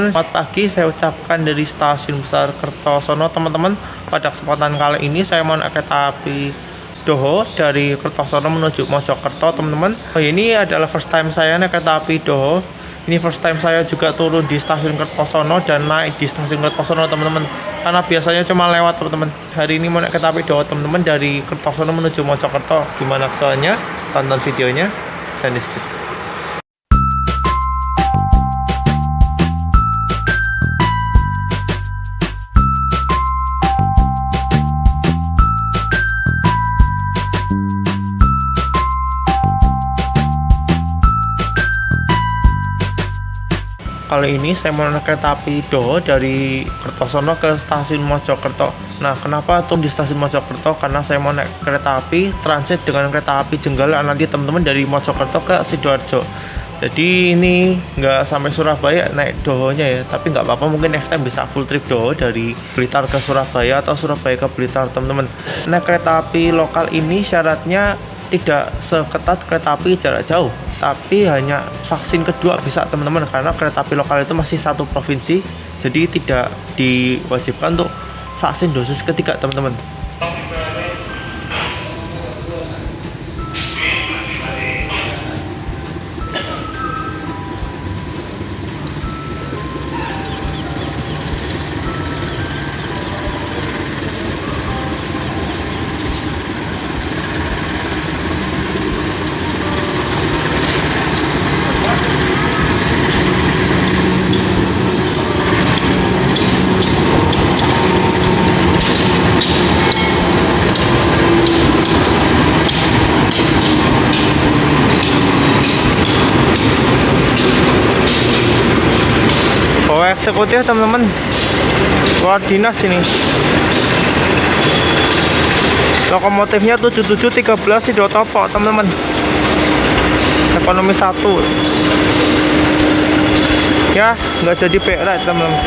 teman-teman, selamat pagi saya ucapkan dari Stasiun Besar Kertosono teman-teman. Pada kesempatan kali ini saya mau naik kereta api Doho dari Kertosono menuju Mojokerto teman-teman. Ini adalah first time saya naik kereta api Doho. Ini first time saya juga turun di Stasiun Kertosono dan naik di Stasiun Kertosono teman-teman. Karena biasanya cuma lewat teman-teman. Hari ini mau naik kereta api Doho teman-teman dari Kertosono menuju Mojokerto. Gimana kesannya? Tonton videonya dan di skip. Kali ini saya mau naik kereta api Doho dari Kertosono ke stasiun Mojokerto. Nah, kenapa turun di stasiun Mojokerto? Karena saya mau naik kereta api transit dengan kereta api Jenggala nanti teman-teman dari Mojokerto ke Sidoarjo. Jadi ini nggak sampai Surabaya naik Dohonya ya, tapi nggak apa-apa, mungkin next time bisa full trip Doho dari Blitar ke Surabaya atau Surabaya ke Blitar teman-teman. Naik kereta api lokal ini syaratnya tidak seketat kereta api jarak jauh, tapi hanya vaksin kedua bisa teman-teman, karena kereta api lokal itu masih satu provinsi, jadi tidak diwajibkan untuk vaksin dosis ketiga teman-teman. Eksekutif teman-teman, luar dinas ini. Lokomotifnya 7713 Sidotopo teman-teman, ekonomi 1 ya, nggak jadi PRT teman-teman.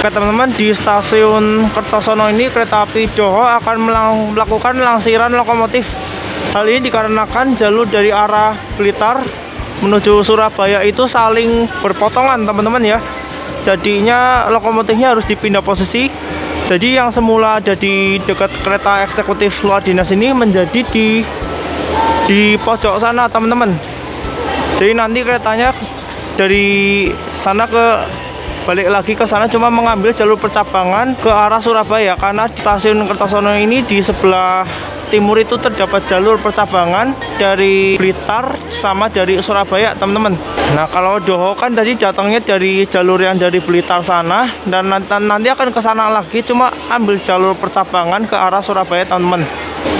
Oke teman-teman, di stasiun Kertosono ini kereta api Doho akan melakukan langsiran lokomotif. Hal ini dikarenakan jalur dari arah Blitar menuju Surabaya itu saling berpotongan teman-teman ya. Jadinya lokomotifnya harus dipindah posisi. Jadi yang semula ada di dekat kereta eksekutif luar dinas ini menjadi di pojok sana teman-teman. Jadi nanti keretanya dari sana balik lagi ke sana, cuma mengambil jalur percabangan ke arah Surabaya, karena di stasiun Kertosono ini di sebelah timur itu terdapat jalur percabangan dari Blitar sama dari Surabaya teman-teman. Nah, kalau Doho kan tadi datangnya dari jalur yang dari Blitar sana, dan nanti akan ke sana lagi, cuma ambil jalur percabangan ke arah Surabaya teman-teman.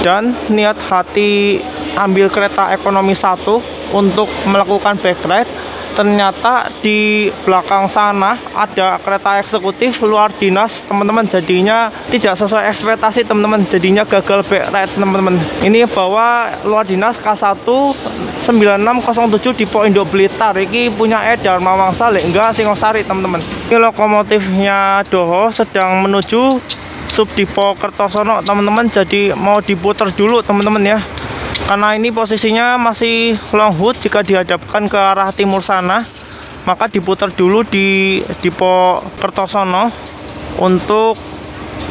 Dan niat hati ambil kereta ekonomi 1 untuk melakukan back ride, ternyata di belakang sana ada kereta eksekutif luar dinas teman-teman, jadinya tidak sesuai ekspektasi teman-teman, jadinya gagal back ride teman-teman. Ini bawa luar dinas K1 9607 di Induk Blitar, ini punya Dharma Wangsa enggak Singosari teman-teman. Ini lokomotifnya Doho sedang menuju Subdipo Kertosono teman-teman, jadi mau diputar dulu teman-teman ya, karena ini posisinya masih long hood. Jika dihadapkan ke arah timur sana, maka diputar dulu di Dipo Kertosono untuk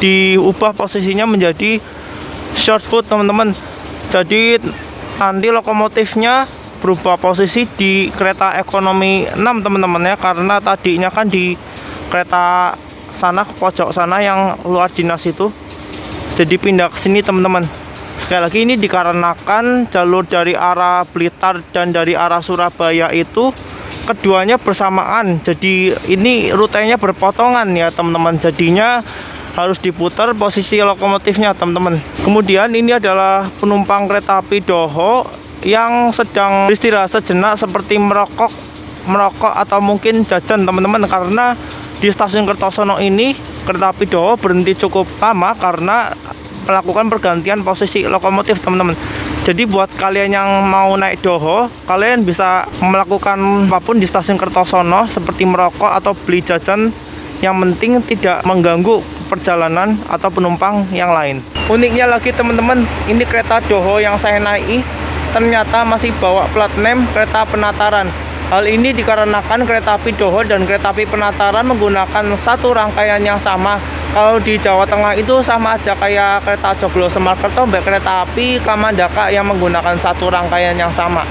diubah posisinya menjadi short hood teman-teman. Jadi nanti lokomotifnya berubah posisi di kereta ekonomi 6 teman-teman ya, karena tadinya kan di kereta sana ke pojok sana yang luar dinas itu, jadi pindah ke sini teman-teman. Sekali lagi, ini dikarenakan jalur dari arah Blitar dan dari arah Surabaya itu keduanya bersamaan, jadi ini rutenya berpotongan ya teman-teman, jadinya harus diputar posisi lokomotifnya teman-teman. Kemudian ini adalah penumpang kereta api Doho yang sedang istirahat sejenak seperti merokok atau mungkin jajan teman-teman, karena di stasiun Kertosono ini kereta api Doho berhenti cukup lama karena melakukan pergantian posisi lokomotif teman-teman. Jadi buat kalian yang mau naik Doho, kalian bisa melakukan apapun di stasiun Kertosono seperti merokok atau beli jajan, yang penting tidak mengganggu perjalanan atau penumpang yang lain. Uniknya lagi teman-teman, ini kereta Doho yang saya naiki ternyata masih bawa plat name kereta penataran. Hal ini dikarenakan kereta api Doho dan kereta api penataran menggunakan satu rangkaian yang sama. Kalau di Jawa Tengah itu sama aja kayak kereta Joglo Semarkerto mbak kereta api Kamandaka yang menggunakan satu rangkaian yang sama.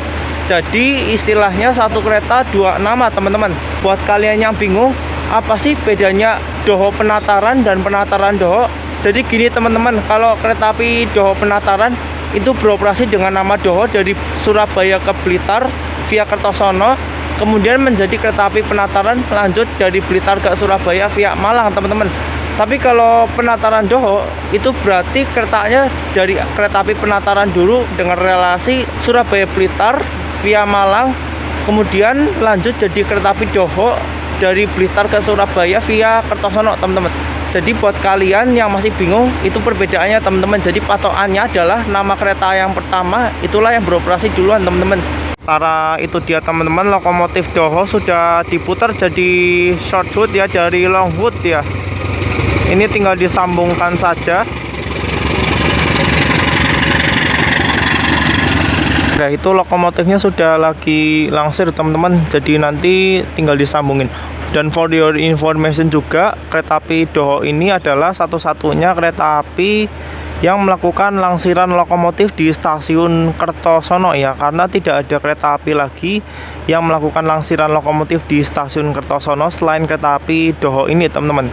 Jadi istilahnya satu kereta dua nama teman-teman. Buat kalian yang bingung apa sih bedanya Doho penataran dan penataran Doho? Jadi gini teman-teman, kalau kereta api Doho penataran itu beroperasi dengan nama Doho dari Surabaya ke Blitar via Kertosono, kemudian menjadi kereta api penataran lanjut dari Blitar ke Surabaya via Malang teman-teman. Tapi kalau penataran Doho itu berarti keretanya dari kereta api penataran dulu dengan relasi Surabaya Blitar via Malang, kemudian lanjut jadi kereta api Doho dari Blitar ke Surabaya via Kertosono teman-teman. Jadi buat kalian yang masih bingung, itu perbedaannya teman-teman. Jadi patokannya adalah nama kereta yang pertama itulah yang beroperasi duluan teman-teman. Sementara itu dia teman-teman, lokomotif Doho sudah diputar jadi shorthood ya dari longhood ya. Ini tinggal disambungkan saja. Nah itu lokomotifnya sudah lagi langsir teman-teman, jadi nanti tinggal disambungin. Dan for your information juga, kereta api Doho ini adalah satu-satunya kereta api yang melakukan langsiran lokomotif di stasiun Kertosono ya, karena tidak ada kereta api lagi yang melakukan langsiran lokomotif di stasiun Kertosono selain kereta api Doho ini teman-teman.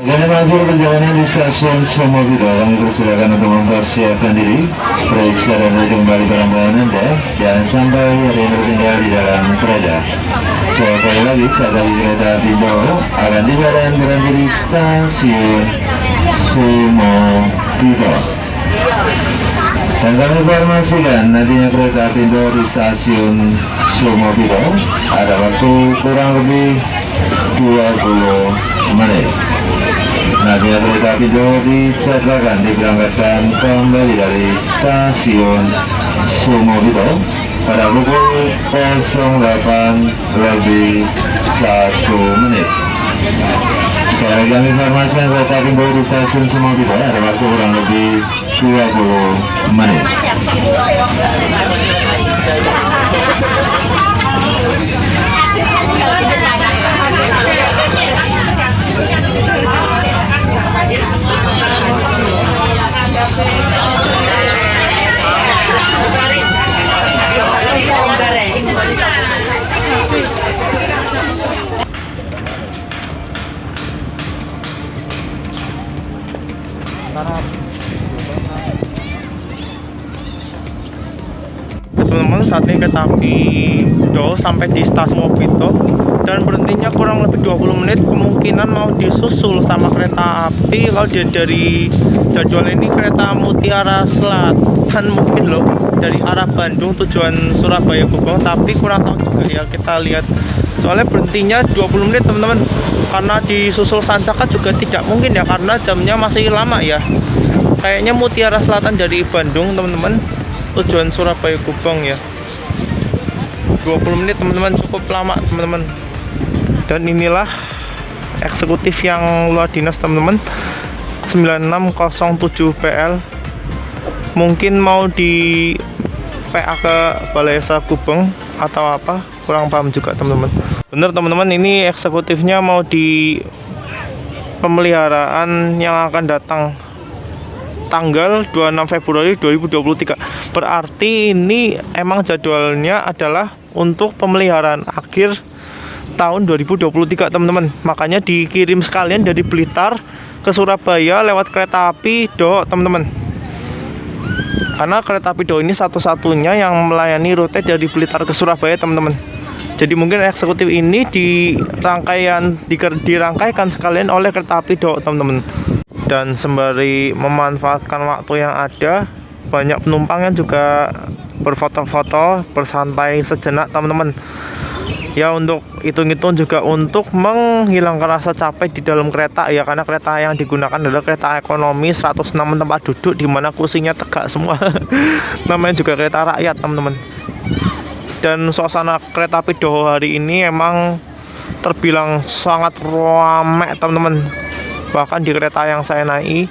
Dengan mengakhiri perjalanan di stasiun Somogido, kami persilakan untuk mempersiapkan diri, periksa dan kembali barang-barang Anda, jangan sampai ada yang tertinggal di dalam kereta. Sekali lagi, saat lagi kereta api Doro akan tiba dan berhenti di stasiun Somogido. Dan kami informasikan nantinya kereta api Doro di stasiun Somogido ada waktu kurang lebih 20 menit. Nantinya kereta api Doro dijadwalkan diberangkatkan kembali dari stasiun Somogido pada pukul 08 lebih 1 menit. Sekali lagi kami informasikan kereta api Doro di stasiun Somogido ada waktu kurang lebih 20 menit. Teman-teman, saat ini kereta api Doro sampai di stasiun Somogido dan berhentinya kurang lebih 20 menit. Kemungkinan mau disusul sama kereta api kalau dia dari jadwal ini kereta Mutiara Selatan mungkin loh, dari arah Bandung tujuan Surabaya Gubeng, tapi kurang tahu juga ya, kita lihat soalnya berhentinya 20 menit teman-teman, karena disusul Sancaka juga tidak mungkin ya karena jamnya masih lama ya. Kayaknya Mutiara Selatan dari Bandung teman-teman tujuan Surabaya Gubeng ya, 20 menit teman-teman, cukup lama teman-teman. Dan inilah eksekutif yang luar dinas teman-teman, 9607 PL, mungkin mau di PA ke Balai Desa Gubeng atau apa, kurang paham juga teman-teman. Bener teman-teman, ini eksekutifnya mau di pemeliharaan yang akan datang tanggal 26 Februari 2023. Berarti ini emang jadwalnya adalah untuk pemeliharaan akhir tahun 2023 teman-teman. Makanya dikirim sekalian dari Blitar ke Surabaya lewat kereta api Doro teman-teman. Karena kereta api Doro ini satu-satunya yang melayani rute dari Blitar ke Surabaya teman-teman. Jadi mungkin eksekutif ini dirangkaikan sekalian oleh kereta api Doro teman-teman. Dan sembari memanfaatkan waktu yang ada, banyak penumpang yang juga berfoto-foto, bersantai sejenak teman-teman. Ya untuk hitung-hitung juga untuk menghilangkan rasa capek di dalam kereta ya, karena kereta yang digunakan adalah kereta ekonomi 106 tempat duduk dimana kursinya tegak semua. Namanya juga kereta rakyat teman-teman. Dan suasana kereta api Doro hari ini emang terbilang sangat ramai teman-teman. Bahkan di kereta yang saya naiki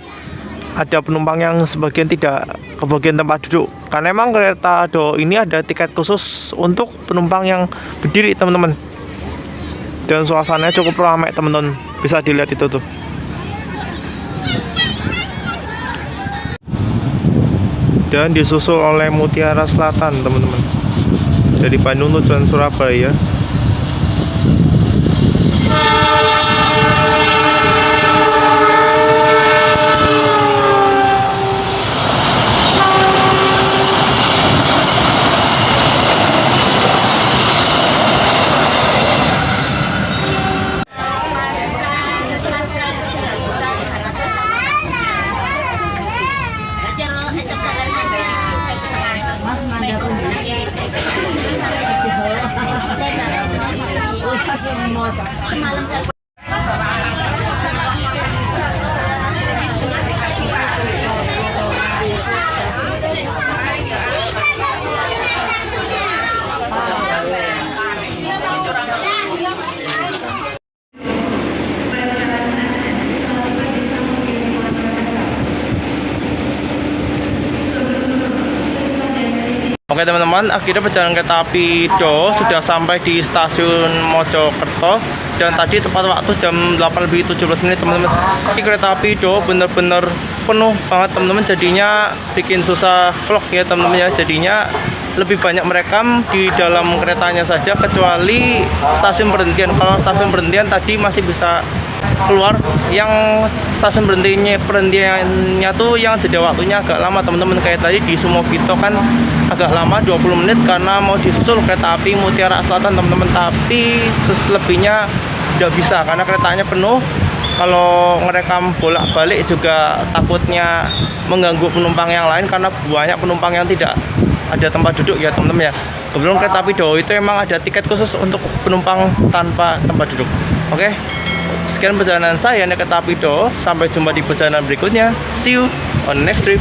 ada penumpang yang sebagian tidak kebagian tempat duduk, karena emang kereta Doro ini ada tiket khusus untuk penumpang yang berdiri teman-teman. Dan suasananya cukup ramai teman-teman, bisa dilihat itu tuh. Dan disusul oleh Mutiara Selatan teman-teman, dari Bandung tujuan Surabaya. Oke teman-teman, akhirnya perjalanan kereta api Doro sudah sampai di stasiun Mojokerto. Dan tadi tepat waktu jam 8:17 teman-teman. Ini kereta api Doro bener-bener penuh banget teman-teman. Jadinya bikin susah vlog ya teman-teman ya. Jadinya lebih banyak merekam di dalam keretanya saja, kecuali stasiun berhentian. Kalau stasiun berhentian tadi masih bisa keluar. Yang stasiun berhentinya tuh yang jeda waktunya agak lama teman-teman, kayak tadi di Sumobito kan agak lama 20 menit karena mau disusul kereta api Mutiara Selatan teman-teman, tapi selebihnya tidak bisa karena keretanya penuh. Kalau ngerekam bolak-balik juga takutnya mengganggu penumpang yang lain karena banyak penumpang yang tidak ada tempat duduk ya teman-teman ya. Kebetulan kereta api Dawu itu emang ada tiket khusus untuk penumpang tanpa tempat duduk. Oke, sekian perjalanan saya naik kereta api Dawu. Sampai jumpa di perjalanan berikutnya. See you on next trip.